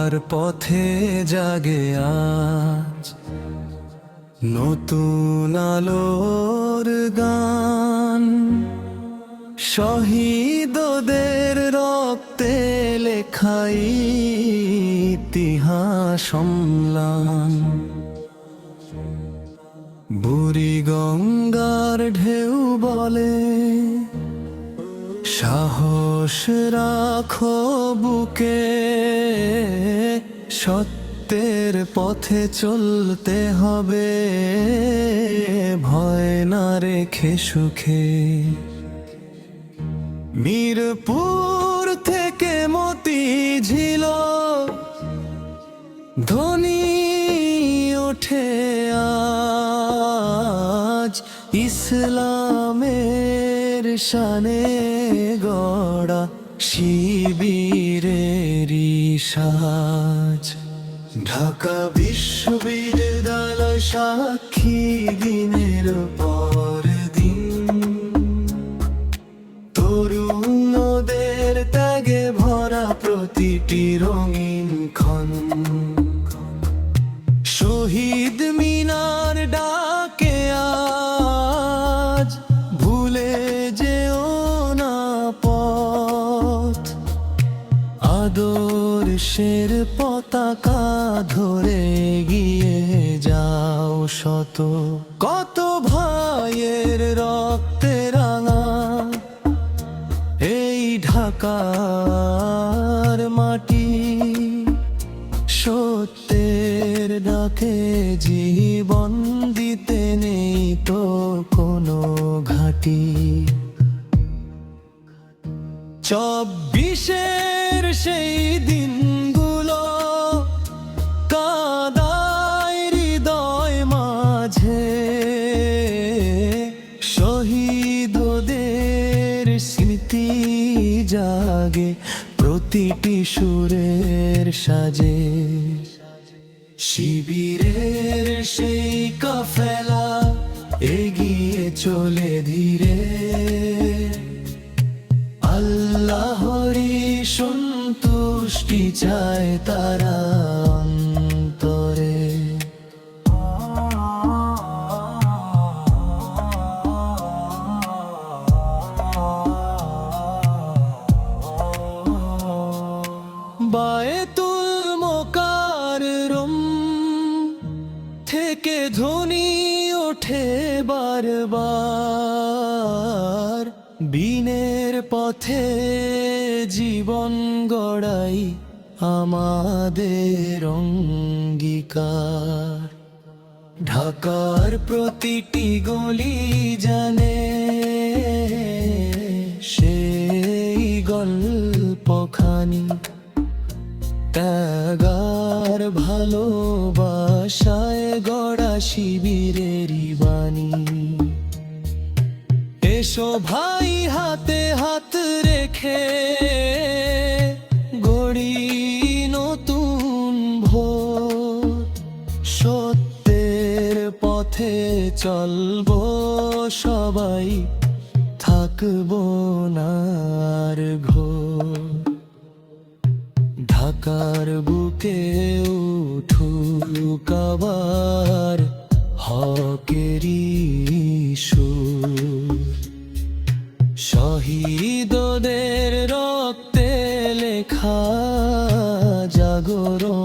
ঢাকার পথে জাগে আজ নতুন আলোর গান। শহীদদের রক্তে লেখাই ইতিহাস অম্লান। বুড়িগঙ্গার ঢেউ বলে, সাহস রাখো বুকে, সত্যের পথে চলতে হবে, ভয় না রেখে সুখে। মিরপুর থেকে মতিঝিল ধ্বনি ওঠে আজ, ইসলামের শানে গড়া শিবিরেরই সাজ। ঢাকা বিশ্ববিদ্যালয় সাক্ষী দিনের পর দিন, তরুণদের ত্যাগে ভরা প্রতিটি রঙিন ক্ষণ। শহীদ মিনার ডাকে আজ, ভুলে যেও না পথ। আদর্শের পতাকা ধরে গিয়ে যাও শত। কত ভাইয়ের রক্তে রাঙা এই ঢাকার মাটি, সত্যের ডাকে জীবন দিতে নেই তো কোনো ঘাটি। 24-এর সেই দিনগুলো কাঁদায় হৃদয় মাঝে, শহীদদের স্মৃতি জাগে প্রতিটি সুরের সাজে। শিবিরের সেই কাফেলা এগিয়ে চলে ধীরে, আল্লাহরই সন্তুষ্টি চায় তারা অন্তরে। বায়তুল মোকাররম থেকে ধ্বনি ওঠে বারবার, বিনের পথে জীবন গড়াই আমাদের অঙ্গীকার। ঢাকার প্রতিটি গলি জানে সেই গল্পখানি, ত্যাগার ভালোবাসায় গড়া শিবিরেরই বাণী। এসো ভাই হাতে হাত রেখে গড়ি নতুন ভোর, সত্যের পথে চলবো সবাই, থাকবো না আর ঘোর। ঢাকার বুকে উঠুক আবার হকেরই সুর, শহীদদের রক্তে লেখা জাগরণ।